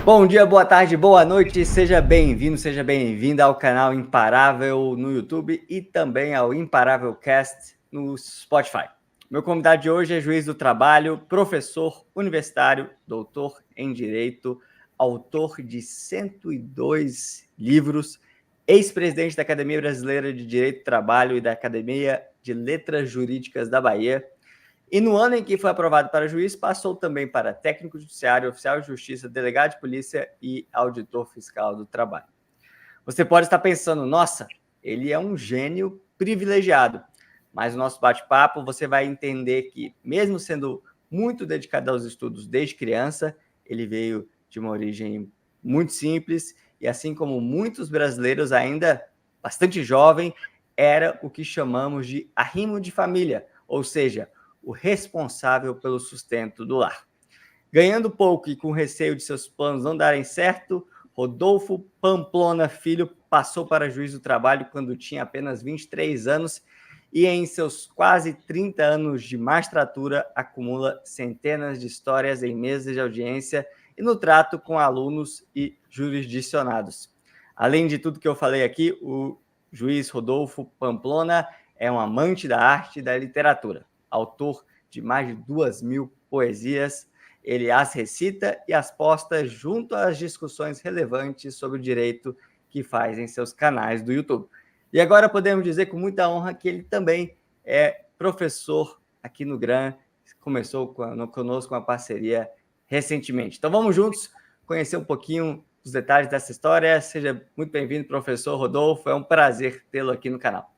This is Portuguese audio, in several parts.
Bom dia, boa tarde, boa noite, seja bem-vindo, seja bem-vinda ao canal Imparável no YouTube e também ao Imparável Cast no Spotify. Meu convidado de hoje é juiz do trabalho, professor universitário, doutor em Direito, autor de 102 livros, ex-presidente da Academia Brasileira de Direito do Trabalho e da Academia de Letras Jurídicas da Bahia. E no ano em que foi aprovado para juiz, passou também para técnico judiciário, oficial de justiça, delegado de polícia e auditor fiscal do trabalho. Você pode estar pensando, nossa, ele é um gênio privilegiado. Mas no nosso bate-papo você vai entender que, mesmo sendo muito dedicado aos estudos desde criança, ele veio de uma origem muito simples e, assim como muitos brasileiros ainda bastante jovem, era o que chamamos de arrimo de família, ou seja, o responsável pelo sustento do lar. Ganhando pouco e com receio de seus planos não darem certo, Rodolfo Pamplona Filho passou para juiz do trabalho quando tinha apenas 23 anos e em seus quase 30 anos de magistratura acumula centenas de histórias em mesas de audiência e no trato com alunos e jurisdicionados. Além de tudo que eu falei aqui, o juiz Rodolfo Pamplona é um amante da arte e da literatura, autor de mais de 2.000 poesias. Ele as recita e as posta junto às discussões relevantes sobre o direito que faz em seus canais do YouTube. E agora podemos dizer com muita honra que ele também é professor aqui no GRAN, começou conosco uma parceria recentemente. Então vamos juntos conhecer um pouquinho os detalhes dessa história. Seja muito bem-vindo, professor Rodolfo, é um prazer tê-lo aqui no canal.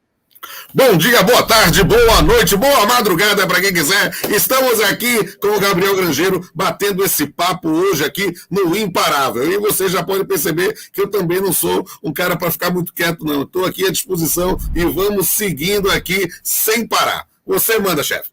Bom dia, boa tarde, boa noite, boa madrugada para quem quiser. Estamos aqui com o Gabriel Grangeiro batendo esse papo hoje aqui no Imparável. E você já pode perceber que eu também não sou um cara para ficar muito quieto, não. Estou aqui à disposição e vamos seguindo aqui sem parar. Você manda, chefe.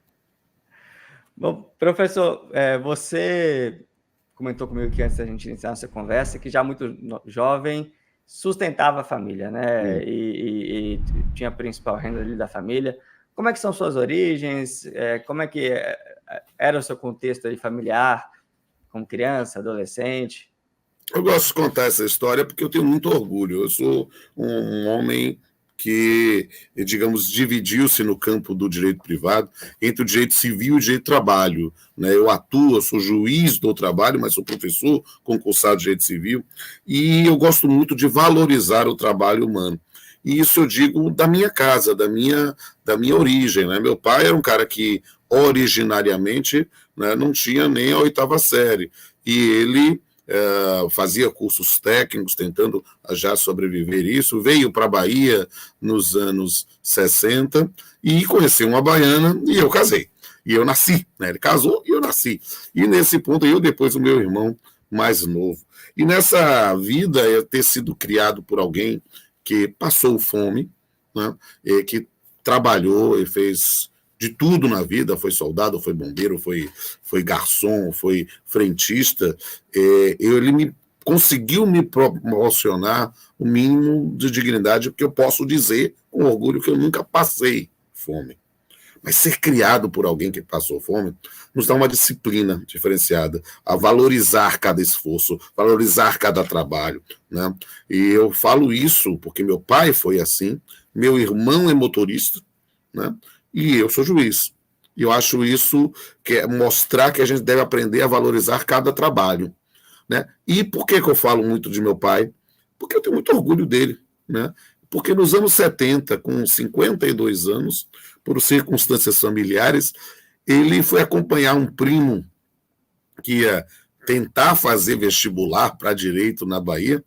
Bom, professor, você comentou comigo que antes da gente iniciar essa conversa que já muito jovem sustentava a família, né? E tinha a principal renda ali da família. Como é que são suas origens? Como é que era o seu contexto aí familiar, como criança, adolescente? Eu gosto de contar essa história porque eu tenho muito orgulho. Eu sou um homem que, digamos, dividiu-se no campo do direito privado entre o direito civil e o direito do trabalho. Né? Eu sou juiz do trabalho, mas sou professor concursado de direito civil, e eu gosto muito de valorizar o trabalho humano. E isso eu digo da minha casa, da minha origem. Né? Meu pai era um cara que, originariamente, né, não tinha nem a 8ª série, e ele fazia cursos técnicos tentando já sobreviver isso, veio para a Bahia nos anos 60 e conheceu uma baiana e eu casei. E eu nasci, né? Ele casou e eu nasci. E nesse ponto, eu depois o meu irmão mais novo. E nessa vida, eu ter sido criado por alguém que passou fome, né? Que trabalhou e fez de tudo na vida, foi soldado, foi bombeiro, foi garçom, foi frentista, ele conseguiu me proporcionar o mínimo de dignidade, porque eu posso dizer com orgulho que eu nunca passei fome. Mas ser criado por alguém que passou fome nos dá uma disciplina diferenciada, a valorizar cada esforço, valorizar cada trabalho. Né? E eu falo isso porque meu pai foi assim, meu irmão é motorista, né? E eu sou juiz. E eu acho isso que é mostrar que a gente deve aprender a valorizar cada trabalho. Né? E por que eu falo muito de meu pai? Porque eu tenho muito orgulho dele. Né? Porque nos anos 70, com 52 anos, por circunstâncias familiares, ele foi acompanhar um primo que ia tentar fazer vestibular para direito na Bahia,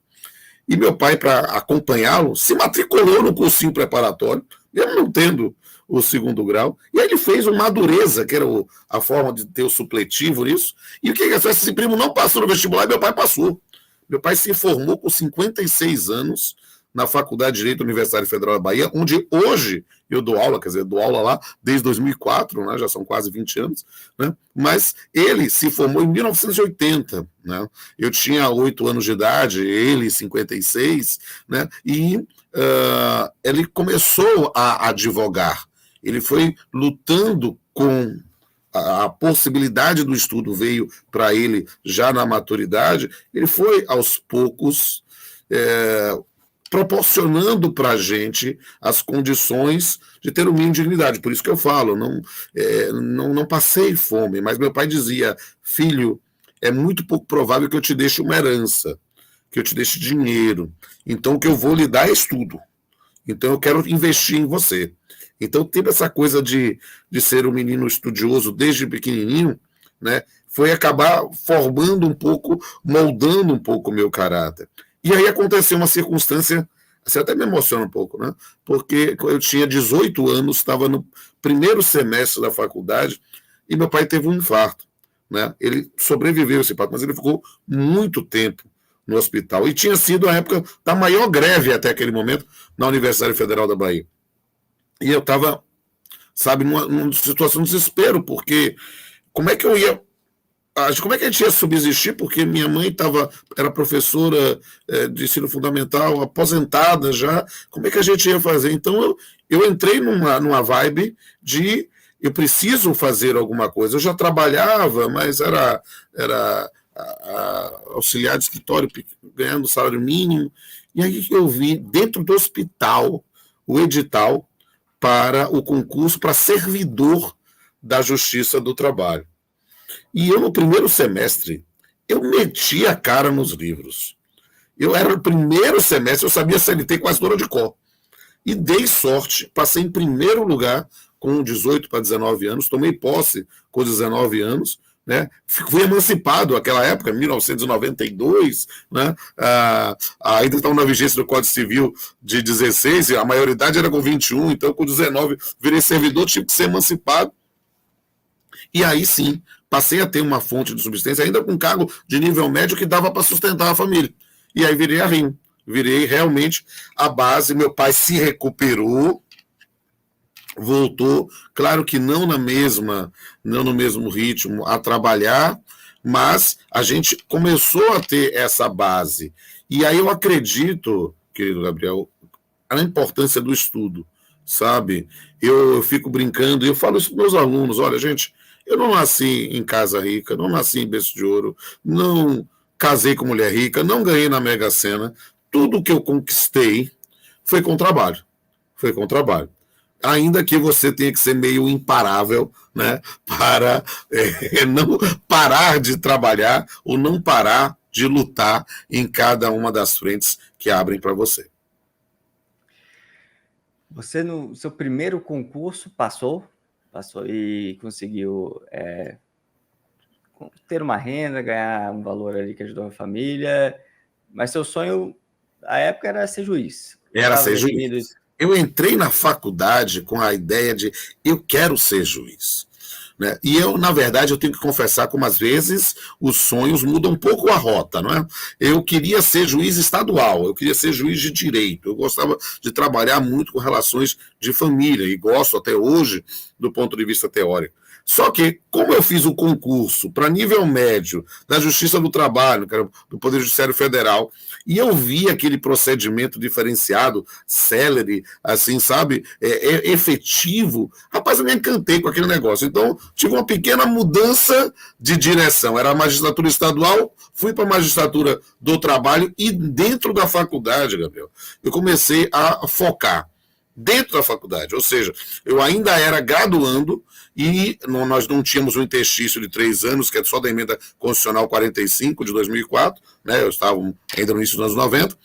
e meu pai, para acompanhá-lo, se matriculou no cursinho preparatório, mesmo não tendo o 2º grau, e aí ele fez uma Madureza, que era a forma de ter o supletivo nisso, e o que aconteceu? Esse primo não passou no vestibular e meu pai passou. Meu pai se formou com 56 anos na Faculdade de Direito da Universidade Federal da Bahia, onde hoje eu dou aula, quer dizer, dou aula lá desde 2004, né, já são quase 20 anos, né, mas ele se formou em 1980, né, eu tinha 8 anos de idade, ele 56, né, e ele começou a advogar, ele foi lutando com a possibilidade do estudo veio para ele já na maturidade, ele foi aos poucos proporcionando para a gente as condições de ter o mínimo de dignidade. Por isso que eu falo, não passei fome, mas meu pai dizia, filho, é muito pouco provável que eu te deixe uma herança, que eu te deixe dinheiro. Então o que eu vou lhe dar é estudo. Então eu quero investir em você. Então teve essa coisa de ser um menino estudioso desde pequenininho, né? Foi acabar formando um pouco, moldando um pouco o meu caráter. E aí aconteceu uma circunstância, você até me emociona um pouco, né? Porque eu tinha 18 anos, estava no primeiro semestre da faculdade e meu pai teve um infarto, né? Ele sobreviveu esse infarto, mas ele ficou muito tempo no hospital. E tinha sido a época da maior greve até aquele momento na Universidade Federal da Bahia. E eu estava, sabe, numa situação de desespero, porque como é que eu ia... Como é que a gente ia subsistir? Porque minha mãe era professora de ensino fundamental, aposentada já. Como é que a gente ia fazer? Então eu entrei numa vibe de eu preciso fazer alguma coisa. Eu já trabalhava, mas era auxiliar de escritório, ganhando salário mínimo. E aí eu vi, dentro do hospital, o edital para o concurso para servidor da Justiça do Trabalho. E eu, no primeiro semestre, eu meti a cara nos livros. Eu era no primeiro semestre, eu sabia CLT quase toda de cor. E dei sorte, passei em primeiro lugar com 18 para 19 anos, tomei posse com 19 anos, né? Fui emancipado naquela época, 1992, né? Ainda estava na vigência do Código Civil de 16, a maioridade era com 21, então com 19 virei servidor, tive que ser emancipado. E aí sim, passei a ter uma fonte de subsistência, ainda com cargo de nível médio que dava para sustentar a família. E aí virei a RIM, virei realmente a base, meu pai se recuperou, voltou, claro que não no mesmo ritmo a trabalhar, mas a gente começou a ter essa base. E aí eu acredito, querido Gabriel, na importância do estudo, sabe? Eu fico brincando, e eu falo isso para meus alunos, olha, gente, eu não nasci em casa rica, não nasci em berço de ouro, não casei com mulher rica, não ganhei na Mega Sena, tudo que eu conquistei foi com trabalho, foi com trabalho. Ainda que você tenha que ser meio imparável, né, para não parar de trabalhar ou não parar de lutar em cada uma das frentes que abrem para você. Você, no seu primeiro concurso, passou e conseguiu ter uma renda, ganhar um valor ali que ajudou a família, mas seu sonho, à época, era ser juiz. Era ser juiz. Eu entrei na faculdade com a ideia de eu quero ser juiz. Né? E eu, na verdade, eu tenho que confessar como às vezes os sonhos mudam um pouco a rota, não é? Eu queria ser juiz estadual, eu queria ser juiz de direito, eu gostava de trabalhar muito com relações de família e gosto até hoje do ponto de vista teórico. Só que, como eu fiz o concurso para nível médio da Justiça do Trabalho, que era do Poder Judiciário Federal, e eu vi aquele procedimento diferenciado, célere, assim, sabe, efetivo, rapaz, eu me encantei com aquele negócio. Então, tive uma pequena mudança de direção. Era a magistratura estadual, fui para a magistratura do trabalho e dentro da faculdade, Gabriel, eu comecei a focar dentro da faculdade, ou seja, eu ainda era graduando e nós não tínhamos um interstício de 3 anos, que é só da emenda constitucional 45 de 2004, né? Eu estava ainda no início dos anos 90,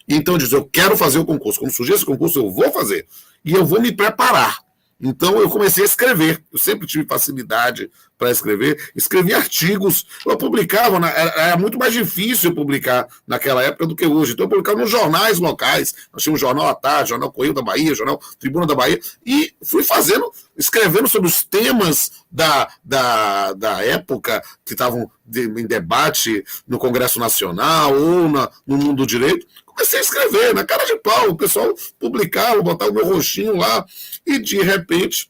então eu disse, eu quero fazer o concurso, quando surgir esse concurso eu vou fazer, e eu vou me preparar. Então eu comecei a escrever, eu sempre tive facilidade para escrever, escrevi artigos, eu publicava, era muito mais difícil publicar naquela época do que hoje, então eu publicava nos jornais locais, nós tínhamos o Jornal à Tarde, Jornal Correio da Bahia, Jornal Tribuna da Bahia, e fui escrevendo sobre os temas da época que estavam em debate no Congresso Nacional ou no mundo do direito. Comecei a escrever, na cara de pau, o pessoal publicava, botava o meu rostinho lá, e de repente,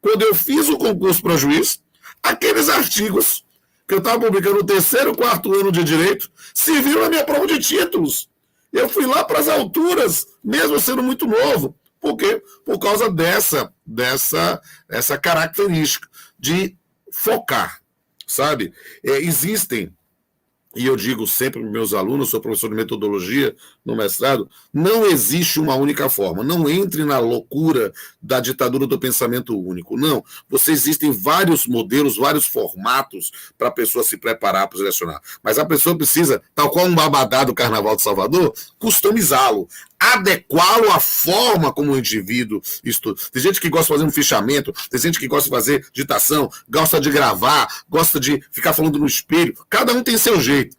quando eu fiz o concurso para juiz, aqueles artigos que eu estava publicando no 3º, 4º ano de direito, serviram na minha prova de títulos. Eu fui lá para as alturas, mesmo sendo muito novo. Por quê? Por causa dessa característica de focar, sabe? Existem, e eu digo sempre para meus alunos, sou professor de metodologia no mestrado, não existe uma única forma. Não entre na loucura da ditadura do pensamento único. Não. Existem vários modelos, vários formatos para a pessoa se preparar para selecionar. Mas a pessoa precisa, tal qual um babadá do Carnaval de Salvador, customizá-lo, adequá-lo à forma como o indivíduo estuda. Tem gente que gosta de fazer um fichamento, tem gente que gosta de fazer ditação, gosta de gravar, gosta de ficar falando no espelho. Cada um tem seu jeito.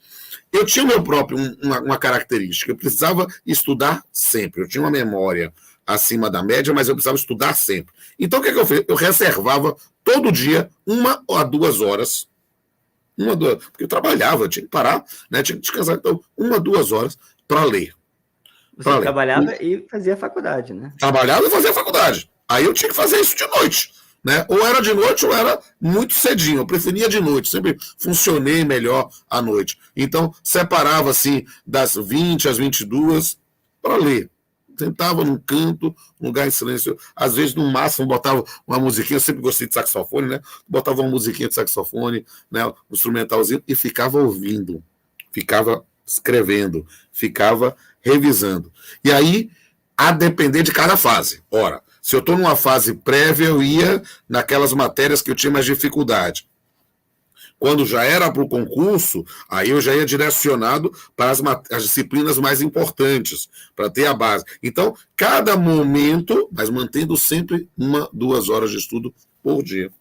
Eu tinha meu próprio, uma característica. Eu precisava estudar sempre. Eu tinha uma memória acima da média, mas eu precisava estudar sempre. Então, o que eu fiz? Eu reservava todo dia 1 a 2 horas. Porque eu trabalhava, eu tinha que parar, né? Tinha que descansar. Então, 1 a 2 horas para ler. Você trabalhava e fazia faculdade, né? Trabalhava e fazia faculdade. Aí eu tinha que fazer isso de noite. Né? Ou era de noite ou era muito cedinho. Eu preferia de noite, sempre funcionei melhor à noite. Então, separava assim das 20 às 22 para ler. Sentava num canto, um lugar em silêncio. Às vezes, no máximo, botava uma musiquinha. Eu sempre gostei de saxofone, né? Botava uma musiquinha de saxofone, né? Um instrumentalzinho, e ficava ouvindo, ficava escrevendo, ficava revisando. E aí, a depender de cada fase. Ora, se eu estou numa fase prévia, eu ia naquelas matérias que eu tinha mais dificuldade. Quando já era para o concurso, aí eu já ia direcionado para as disciplinas mais importantes, para ter a base. Então, cada momento, mas mantendo sempre 1, 2 horas de estudo por dia.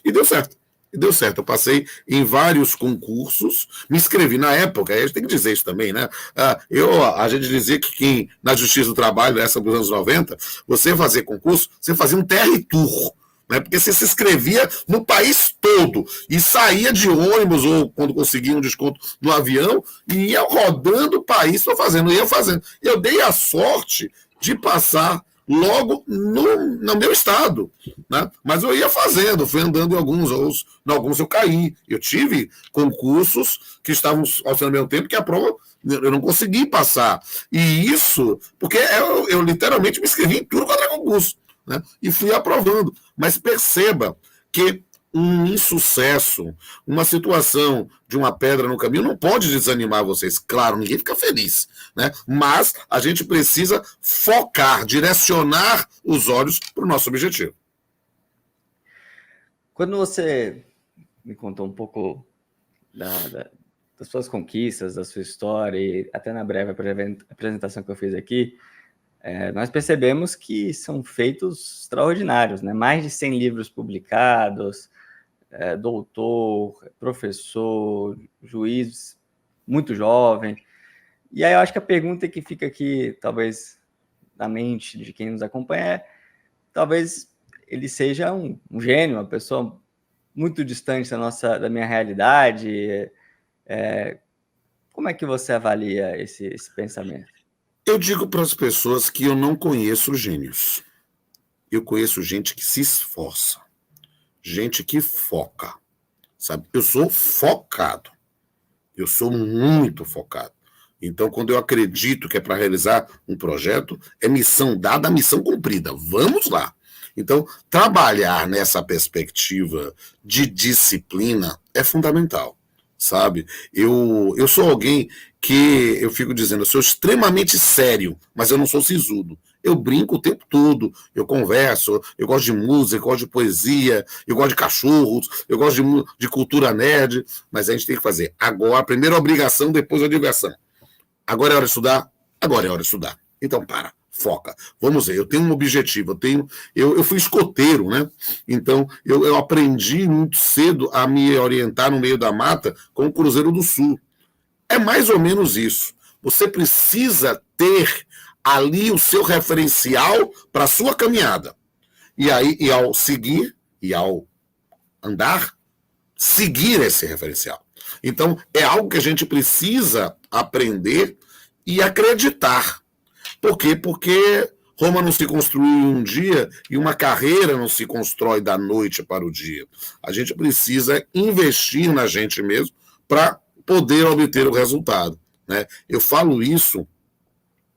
E deu certo. Eu passei em vários concursos, me inscrevi na época, a gente tem que dizer isso também, né? A gente dizia que na Justiça do Trabalho, essa dos anos 90, você fazer concurso, você fazia um TR Tour, né? Porque você se inscrevia no país todo e saía de ônibus ou quando conseguia um desconto no avião e ia rodando o país para fazendo, ia fazendo. Eu dei a sorte de passar logo no meu estado, né? Mas eu ia fazendo, fui andando em alguns eu caí. Eu tive concursos que estavam ao mesmo tempo que a prova eu não consegui passar. E isso, porque eu literalmente me inscrevi em tudo quanto era concurso, né? E fui aprovando. Mas perceba que um insucesso, uma situação de uma pedra no caminho não pode desanimar vocês. Claro, ninguém fica feliz, né? Mas a gente precisa focar, direcionar os olhos para o nosso objetivo. Quando você me contou um pouco das suas conquistas, da sua história, e até na breve apresentação que eu fiz aqui, nós percebemos que são feitos extraordinários, né? Mais de 100 livros publicados, doutor, professor, juiz, muito jovem. E aí eu acho que a pergunta que fica aqui, talvez, na mente de quem nos acompanha é, talvez ele seja um gênio, uma pessoa muito distante da minha realidade. Como é que você avalia esse pensamento? Eu digo para as pessoas que eu não conheço gênios. Eu conheço gente que se esforça. Gente que foca, sabe? Eu sou focado. Eu sou muito focado. Então, quando eu acredito que é para realizar um projeto, é missão dada, missão cumprida. Vamos lá. Então, trabalhar nessa perspectiva de disciplina é fundamental, sabe? Eu sou alguém que, eu fico dizendo, eu sou extremamente sério, mas eu não sou sisudo. Eu brinco o tempo todo, eu converso, eu gosto de música, eu gosto de poesia, eu gosto de cachorros, eu gosto de cultura nerd, mas a gente tem que fazer agora, primeiro a obrigação, depois a diversão. Agora é hora de estudar? Agora é hora de estudar. Então, foca. Vamos ver, eu tenho um objetivo, eu fui escoteiro, né? Então, eu aprendi muito cedo a me orientar no meio da mata com o Cruzeiro do Sul. É mais ou menos isso. Você precisa ter ali o seu referencial para a sua caminhada. E aí, ao seguir, e ao andar, seguir esse referencial. Então, é algo que a gente precisa aprender e acreditar. Por quê? Porque Roma não se construiu em um dia e uma carreira não se constrói da noite para o dia. A gente precisa investir na gente mesmo para poder obter o resultado, né? Eu falo isso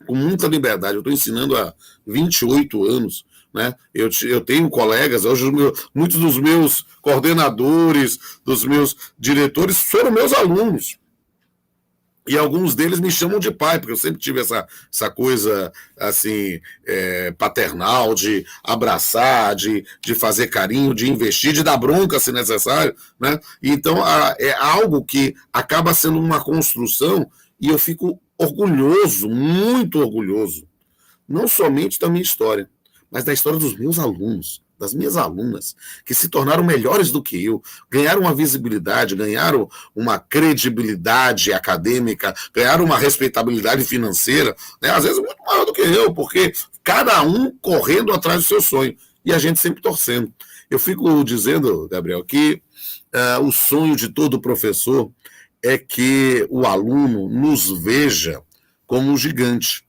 com muita liberdade. Eu estou ensinando há 28 anos, né? Eu tenho colegas, hoje muitos dos meus coordenadores, dos meus diretores foram meus alunos. E alguns deles me chamam de pai, porque eu sempre tive essa coisa assim, paternal, de abraçar, de fazer carinho, de investir, de dar bronca se necessário, né? Então é algo que acaba sendo uma construção e eu fico orgulhoso, muito orgulhoso, não somente da minha história, mas da história dos meus alunos, das minhas alunas, que se tornaram melhores do que eu, ganharam uma visibilidade, ganharam uma credibilidade acadêmica, ganharam uma respeitabilidade financeira, né? Às vezes muito maior do que eu, porque cada um correndo atrás do seu sonho, e a gente sempre torcendo. Eu fico dizendo, Gabriel, que o sonho de todo professor é que o aluno nos veja como um gigante.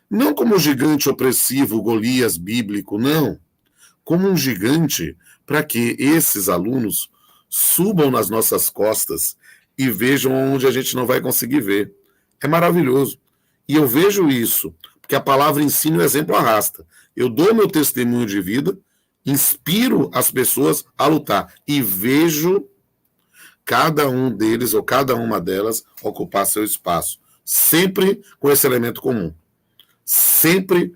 Não como um gigante opressivo, Golias bíblico, não. Como um gigante para que esses alunos subam nas nossas costas e vejam onde a gente não vai conseguir ver. É maravilhoso. E eu vejo isso, porque a palavra ensina e o exemplo arrasta. Eu dou meu testemunho de vida, inspiro as pessoas a lutar e vejo cada um deles ou cada uma delas ocupar seu espaço, sempre com esse elemento comum. Sempre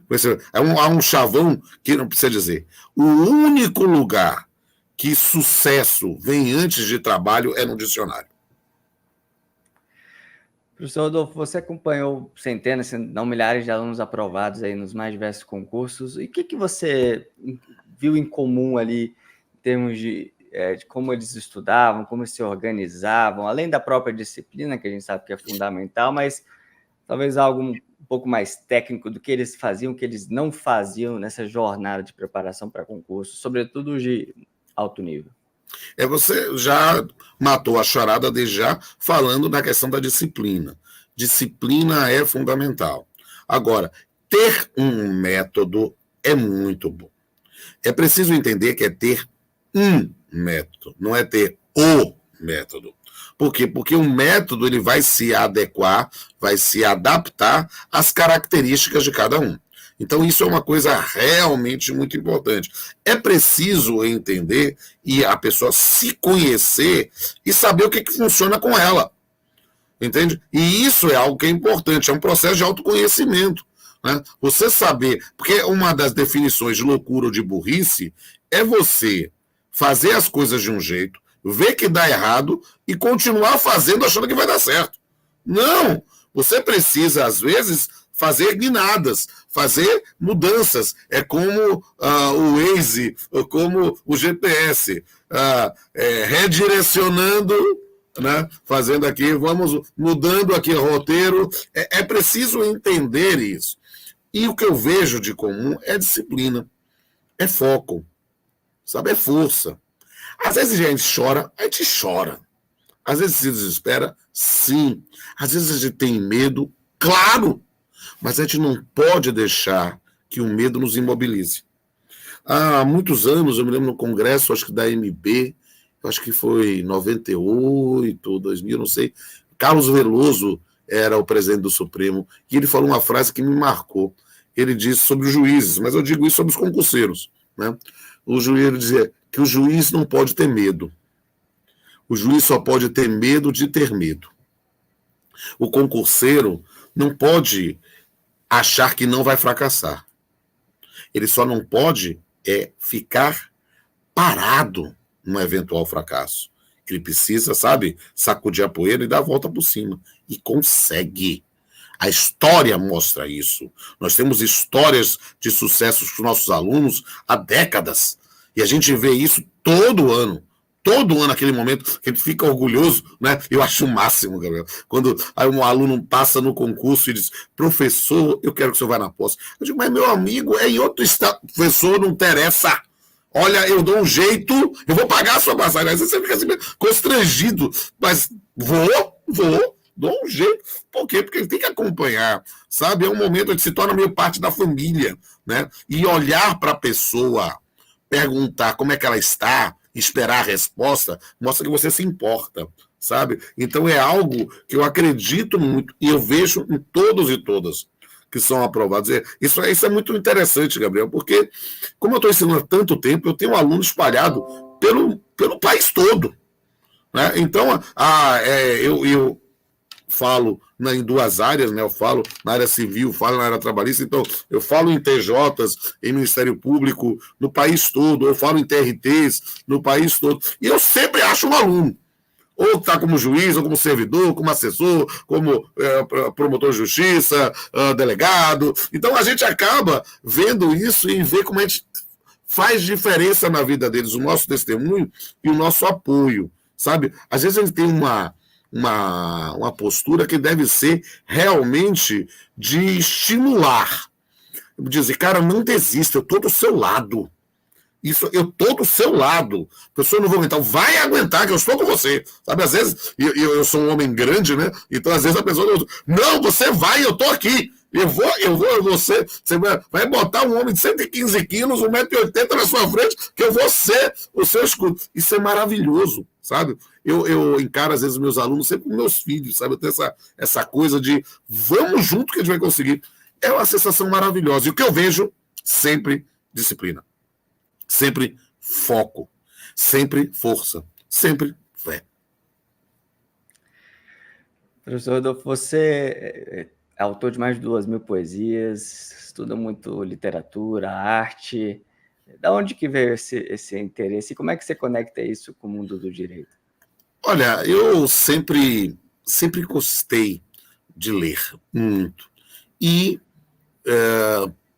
há um chavão que não precisa dizer. O único lugar que sucesso vem antes de trabalho é no dicionário. Professor Rodolfo, você acompanhou centenas, se não milhares de alunos aprovados aí nos mais diversos concursos. E o que você viu em comum ali em termos de como eles estudavam, como se organizavam, além da própria disciplina, que a gente sabe que é fundamental, mas talvez algo um pouco mais técnico do que eles faziam, que eles não faziam nessa jornada de preparação para concurso, sobretudo de alto nível? Você já matou a charada desde já, falando da questão da disciplina. Disciplina é fundamental. Agora, ter um método é muito bom. É preciso entender que é ter um método, não é ter o método. Por quê? Porque o método ele vai se adequar, vai se adaptar às características de cada um. Então, isso é uma coisa realmente muito importante. É preciso entender e a pessoa se conhecer e saber o que funciona com ela. Entende? E isso é algo que é importante, é um processo de autoconhecimento. Né? Você saber, porque uma das definições de loucura ou de burrice é você fazer as coisas de um jeito, ver que dá errado e continuar fazendo achando que vai dar certo. Não! Você precisa, às vezes, fazer guinadas, fazer mudanças. É como o Waze, ou como o GPS, redirecionando, né? Fazendo aqui, vamos mudando aqui o roteiro. É preciso entender isso. E o que eu vejo de comum é disciplina, é foco, sabe? É força. Às vezes a gente chora, a gente chora. Às vezes se desespera, sim. Às vezes a gente tem medo, claro. Mas a gente não pode deixar que o medo nos imobilize. Há muitos anos, eu me lembro no congresso, acho que da MB, acho que foi 98, 2000, não sei. Carlos Veloso era o presidente do Supremo, e ele falou uma frase que me marcou. Ele disse sobre os juízes, mas eu digo isso sobre os concurseiros. Né? O juiz dizia que o juiz não pode ter medo. O juiz só pode ter medo de ter medo. O concurseiro não pode achar que não vai fracassar. Ele só não pode ficar parado num eventual fracasso. Ele precisa, sabe, sacudir a poeira e dar a volta por cima. E consegue. A história mostra isso. Nós temos histórias de sucessos com nossos alunos há décadas. E a gente vê isso todo ano. Todo ano, naquele momento, que ele fica orgulhoso, né? Eu acho o máximo, Gabriel. Quando aí um aluno passa no concurso e diz, professor, eu quero que o senhor vá na posse. Eu digo, mas meu amigo, é em outro estado. Professor, não interessa. Olha, eu dou um jeito, eu vou pagar a sua passagem. Aí você fica assim, constrangido. Mas dou um jeito. Por quê? Porque ele tem que acompanhar, sabe? É um momento onde se torna meio parte da família, né? E olhar para a pessoa, perguntar como é que ela está, esperar a resposta, mostra que você se importa, sabe? Então é algo que eu acredito muito e eu vejo em todos e todas. que são aprovados. Isso é muito interessante, Gabriel, porque, como eu estou ensinando há tanto tempo, eu tenho um aluno espalhado pelo país todo. Né? Então, eu falo em duas áreas, né? Eu falo na área civil, falo na área trabalhista, então eu falo em TJs, em Ministério Público, no país todo, eu falo em TRTs, no país todo, e eu sempre acho um aluno, ou está como juiz, ou como servidor, como assessor, como promotor de justiça, delegado. Então a gente acaba vendo isso e vê como a gente faz diferença na vida deles, o nosso testemunho e o nosso apoio, sabe? Às vezes a gente tem uma postura que deve ser realmente de estimular. Dizer, cara, não desista, eu estou do seu lado. Eu estou do seu lado. A pessoa não vai aguentar. Vai aguentar, que eu estou com você. Sabe, às vezes, eu sou um homem grande, né? Então, às vezes, a pessoa... Não, você vai, eu estou aqui. Você vai botar um homem de 115 quilos, 1,80 m na sua frente, que eu vou ser o seu escudo. Isso é maravilhoso, sabe? Eu encaro, às vezes, meus alunos sempre com meus filhos, sabe? Eu tenho essa coisa de vamos junto que a gente vai conseguir. É uma sensação maravilhosa. E o que eu vejo, sempre disciplina. Sempre foco. Sempre força. Sempre fé. Professor Rodolfo, você é autor de mais de 2.000 poesias, estuda muito literatura, arte. Da onde que veio esse interesse e como é que você conecta isso com o mundo do direito? Olha, eu sempre gostei de ler muito. E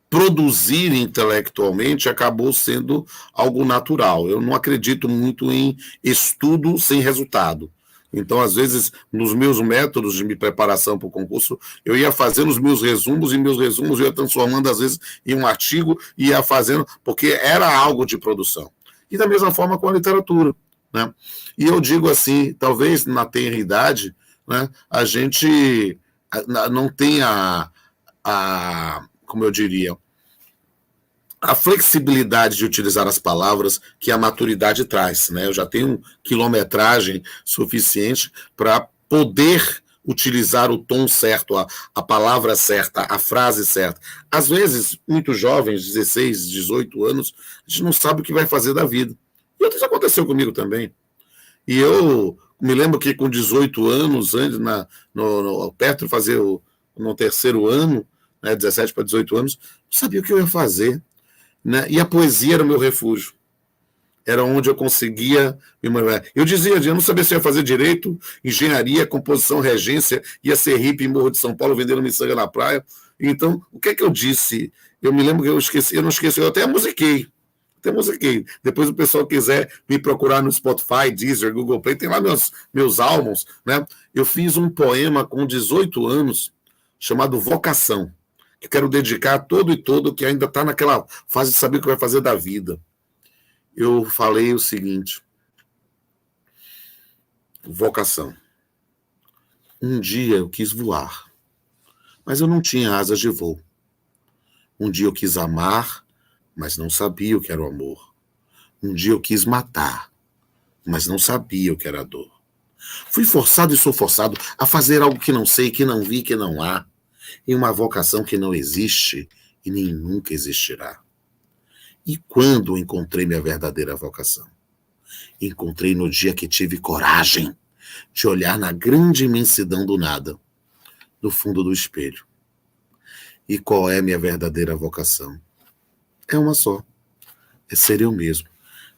produzir intelectualmente acabou sendo algo natural. Eu não acredito muito em estudo sem resultado. Então, às vezes, nos meus métodos de preparação para o concurso, eu ia fazendo os meus resumos, e meus resumos eu ia transformando, às vezes, em um artigo, e ia fazendo, porque era algo de produção. E da mesma forma com a literatura. Né? E eu digo assim, talvez na tenra idade, né, a gente não tenha como eu diria, a flexibilidade de utilizar as palavras que a maturidade traz. Né? Eu já tenho quilometragem suficiente para poder utilizar o tom certo, a palavra certa, a frase certa. Às vezes, muito jovens, 16, 18 anos, a gente não sabe o que vai fazer da vida. E isso aconteceu comigo também. E eu me lembro que com 18 anos, perto de fazer no terceiro ano, 17 para 18 anos, não sabia o que eu ia fazer. Né? E a poesia era o meu refúgio. Era onde eu conseguia me mover. Eu não sabia se ia fazer direito, engenharia, composição, regência, ia ser hippie em Morro de São Paulo, vendendo miçanga na praia. Então, o que é que eu disse? Eu me lembro que eu não esqueci, eu até musiquei. Depois o pessoal quiser me procurar no Spotify, Deezer, Google Play, tem lá meus álbuns. Né? Eu fiz um poema com 18 anos, chamado Vocação, que quero dedicar a todo que ainda está naquela fase de saber o que vai fazer da vida. Eu falei o seguinte: vocação. Um dia eu quis voar, mas eu não tinha asas de voo. Um dia eu quis amar, mas não sabia o que era o amor. Um dia eu quis matar, mas não sabia o que era a dor. Fui forçado e sou forçado a fazer algo que não sei, que não vi, que não há. Em uma vocação que não existe e nem nunca existirá. E quando encontrei minha verdadeira vocação? Encontrei no dia que tive coragem de olhar na grande imensidão do nada, no fundo do espelho. E qual é minha verdadeira vocação? É uma só. É ser eu mesmo.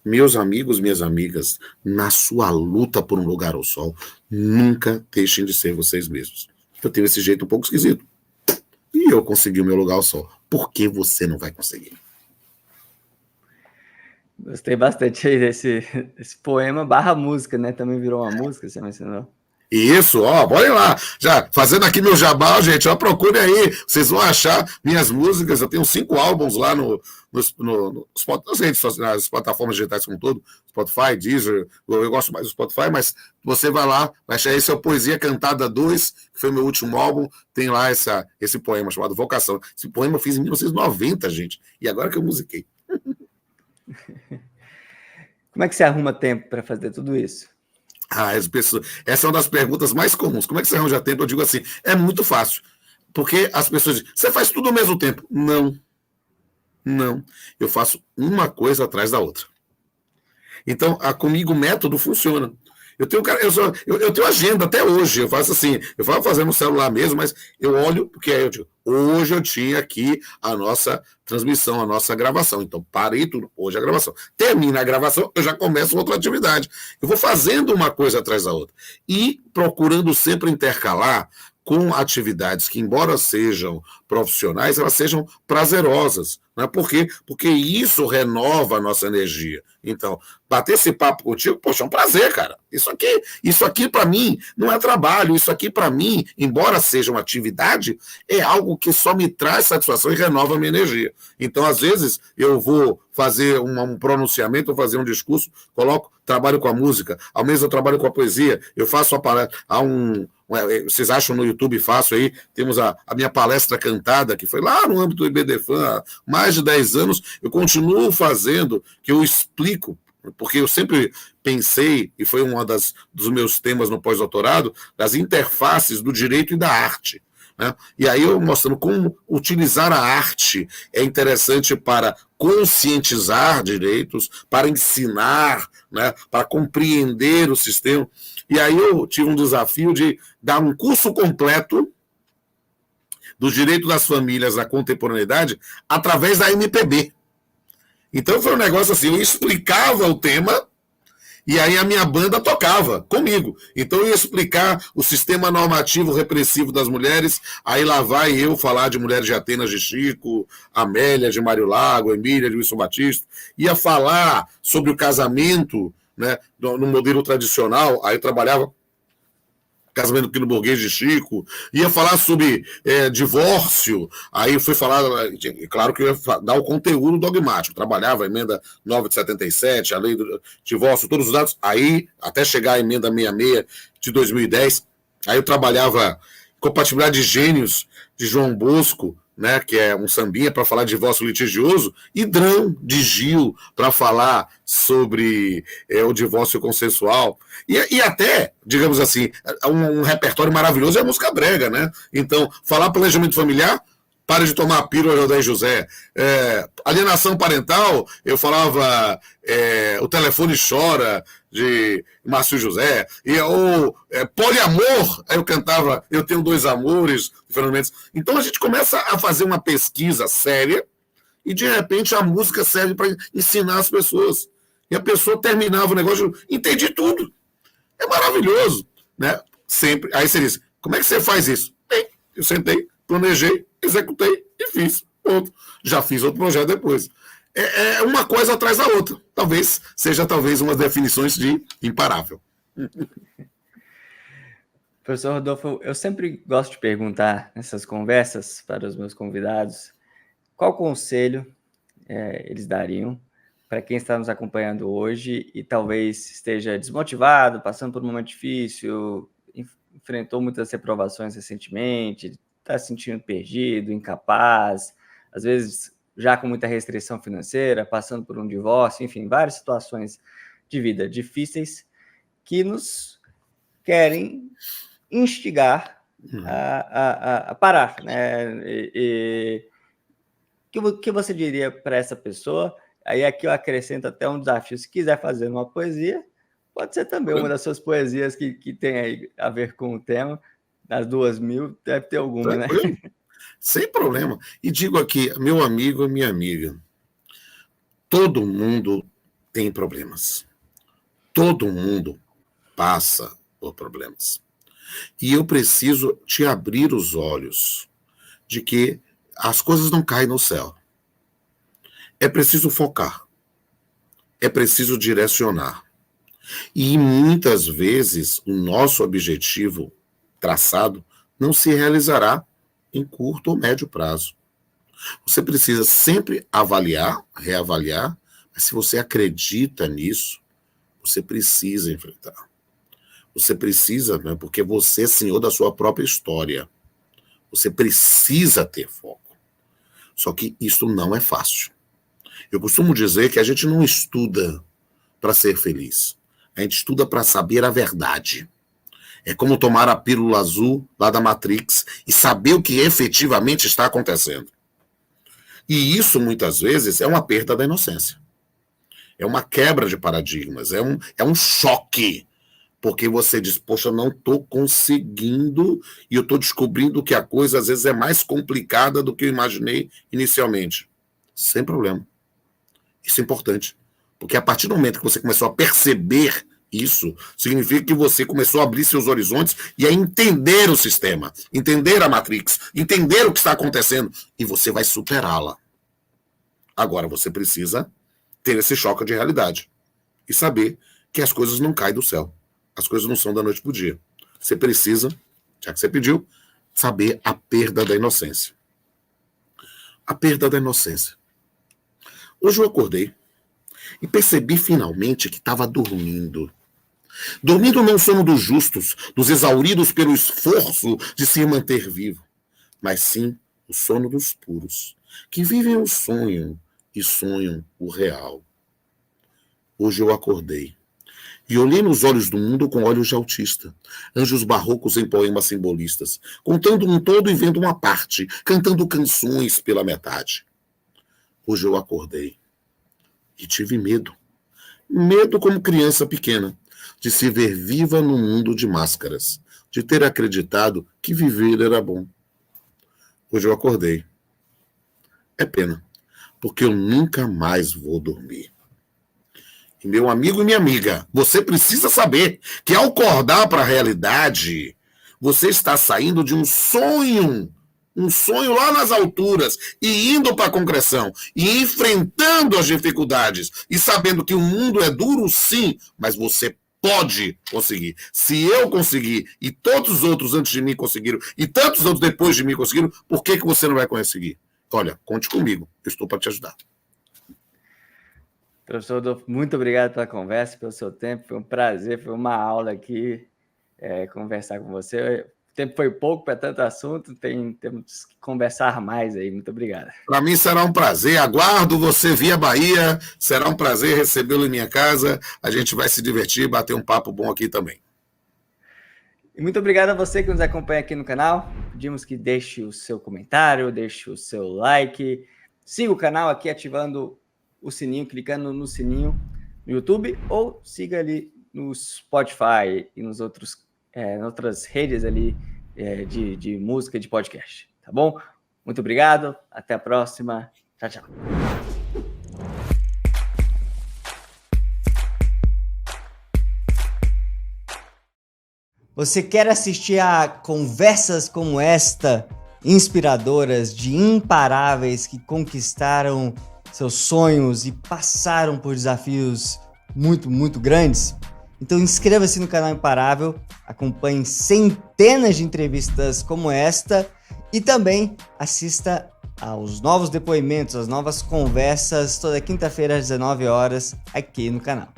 Meus amigos, minhas amigas, na sua luta por um lugar ao sol, nunca deixem de ser vocês mesmos. Eu tenho esse jeito um pouco esquisito. E eu consegui o meu lugar ao sol. Por que você não vai conseguir? Gostei bastante aí desse poema barra música, né? Também virou uma música, você mencionou. Isso, bora lá. Já fazendo aqui meu jabá, gente, procure aí. Vocês vão achar minhas músicas. Eu tenho 5 álbuns lá nas plataformas digitais como todo. Spotify, Deezer. Eu gosto mais do Spotify, mas você vai lá, vai achar esse é o Poesia Cantada 2, que foi meu último álbum. Tem lá esse poema chamado Vocação. Esse poema eu fiz em 1990, gente. E agora que eu musiquei. Como é que você arruma tempo para fazer tudo isso? Essa é uma das perguntas mais comuns. Como é que você arranja tempo? Eu digo assim, é muito fácil. Porque as pessoas dizem, você faz tudo ao mesmo tempo. Não. Não. Eu faço uma coisa atrás da outra. Então, comigo o método funciona. Eu tenho agenda até hoje. Eu faço assim, eu vou fazer no celular mesmo, mas eu olho, porque aí eu digo, hoje eu tinha aqui a nossa transmissão, a nossa gravação. Então, parei tudo, hoje é a gravação. Termina a gravação, eu já começo outra atividade. Eu vou fazendo uma coisa atrás da outra. E procurando sempre intercalar com atividades que, embora sejam profissionais, elas sejam prazerosas. Né? Por quê? Porque isso renova a nossa energia. Então, bater esse papo contigo, poxa, é um prazer, cara. Isso aqui para mim não é trabalho, isso aqui para mim, embora seja uma atividade, é algo que só me traz satisfação e renova a minha energia. Então, às vezes, eu vou fazer um pronunciamento, vou fazer um discurso, trabalho com a música, ao mesmo eu trabalho com a poesia, eu faço a palestra, vocês acham no YouTube fácil aí, temos a minha palestra cantada, que foi lá no âmbito do IBDFAN, há mais de 10 anos, eu continuo fazendo, que eu explico, porque eu sempre pensei, e foi dos meus temas no pós-doutorado, das interfaces do direito e da arte. Né? E aí eu mostrando como utilizar a arte é interessante para conscientizar direitos, para ensinar, né? Para compreender o sistema. E aí eu tive um desafio de dar um curso completo do direito das famílias à contemporaneidade através da MPB. Então foi um negócio assim, eu explicava o tema e aí a minha banda tocava comigo. Então eu ia explicar o sistema normativo repressivo das mulheres, aí lá vai eu falar de Mulheres de Atenas de Chico, Amélia de Mário Lago, Emília de Wilson Batista, ia falar sobre o casamento, né, no modelo tradicional, aí eu trabalhava casamento pequeno burguês de Chico, ia falar sobre divórcio, aí fui falar, claro que eu ia dar o conteúdo dogmático, trabalhava a emenda 9 de 77, a lei do divórcio, todos os dados, aí até chegar a emenda 66 de 2010, aí eu trabalhava compatibilidade de gênios de João Bosco, né, que é um sambinha para falar de divórcio litigioso, e Drão de Gil para falar sobre o divórcio consensual. E até, digamos assim, um repertório maravilhoso é a música brega, né? Então, falar planejamento familiar, para de tomar a pílula, José José. Alienação parental, eu falava O Telefone Chora, de Márcio José, poliamor, aí eu cantava Eu Tenho Dois Amores, de Fernando Mendes. Então a gente começa a fazer uma pesquisa séria e de repente a música serve para ensinar as pessoas. E a pessoa terminava o negócio, entendi tudo. É maravilhoso, né? Sempre. Aí você diz, como é que você faz isso? Bem, eu sentei, planejei, executei e fiz. Ponto. Já fiz outro projeto depois. É uma coisa atrás da outra. Seja uma das definições de imparável. Professor Rodolfo, eu sempre gosto de perguntar nessas conversas para os meus convidados qual conselho eles dariam para quem está nos acompanhando hoje e talvez esteja desmotivado, passando por um momento difícil, enfrentou muitas reprovações recentemente, está se sentindo perdido, incapaz, às vezes já com muita restrição financeira, passando por um divórcio, enfim, várias situações de vida difíceis que nos querem instigar a parar, né? Que você diria para essa pessoa? Aí aqui eu acrescento até um desafio, se quiser fazer uma poesia, pode ser também uma das suas poesias que tem aí a ver com o tema, das 2.000, deve ter alguma, né? Sem problema. E digo aqui, meu amigo e minha amiga, todo mundo tem problemas. Todo mundo passa por problemas. E eu preciso te abrir os olhos de que as coisas não caem no céu. É preciso focar. É preciso direcionar. E muitas vezes o nosso objetivo traçado não se realizará em curto ou médio prazo. Você precisa sempre avaliar, reavaliar, mas se você acredita nisso, você precisa enfrentar. Você precisa, né, porque você é senhor da sua própria história. Você precisa ter foco. Só que isso não é fácil. Eu costumo dizer que a gente não estuda para ser feliz. A gente estuda para saber a verdade. É como tomar a pílula azul lá da Matrix e saber o que efetivamente está acontecendo. E isso, muitas vezes, é uma perda da inocência. É uma quebra de paradigmas, é um choque. Porque você diz, poxa, eu não estou conseguindo e eu estou descobrindo que a coisa, às vezes, é mais complicada do que eu imaginei inicialmente. Sem problema. Isso é importante. Porque a partir do momento que você começou a perceber isso, significa que você começou a abrir seus horizontes e a entender o sistema, entender a Matrix, entender o que está acontecendo, e você vai superá-la. Agora você precisa ter esse choque de realidade e saber que as coisas não caem do céu. As coisas não são da noite para o dia. Você precisa, já que você pediu, saber a perda da inocência. A perda da inocência. Hoje eu acordei e percebi finalmente que estava dormindo. Dormindo não sono dos justos, dos exauridos pelo esforço de se manter vivo, mas sim o sono dos puros, que vivem o sonho e sonham o real. Hoje eu acordei e olhei nos olhos do mundo com olhos de autista, anjos barrocos em poemas simbolistas, contando um todo e vendo uma parte, cantando canções pela metade. Hoje eu acordei e tive medo. Medo como criança pequena, de se ver viva num mundo de máscaras, de ter acreditado que viver era bom. Hoje eu acordei. É pena, porque eu nunca mais vou dormir. E meu amigo e minha amiga, você precisa saber que ao acordar para a realidade, você está saindo de um sonho lá nas alturas, e indo para a concreção, e enfrentando as dificuldades, e sabendo que o mundo é duro sim, mas você pode conseguir. Se eu conseguir, e todos os outros antes de mim conseguiram, e tantos outros depois de mim conseguiram, por que você não vai conseguir? Olha, conte comigo, eu estou para te ajudar. Professor Rodolfo, muito obrigado pela conversa, pelo seu tempo, foi um prazer, foi uma aula aqui conversar com você. O tempo foi pouco para tanto assunto, temos que conversar mais aí, muito obrigado. Para mim será um prazer, aguardo você via Bahia, será um prazer recebê-lo em minha casa, a gente vai se divertir, bater um papo bom aqui também. E muito obrigado a você que nos acompanha aqui no canal, pedimos que deixe o seu comentário, deixe o seu like, siga o canal aqui ativando o sininho, clicando no sininho no YouTube, ou siga ali no Spotify e nos outros, em outras redes ali de música e de podcast, tá bom? Muito obrigado, até a próxima, tchau, tchau. Você quer assistir a conversas como esta, inspiradoras, de imparáveis que conquistaram seus sonhos e passaram por desafios muito, muito grandes? Então inscreva-se no canal Imparável, acompanhe centenas de entrevistas como esta e também assista aos novos depoimentos, às novas conversas toda quinta-feira às 19 horas aqui no canal.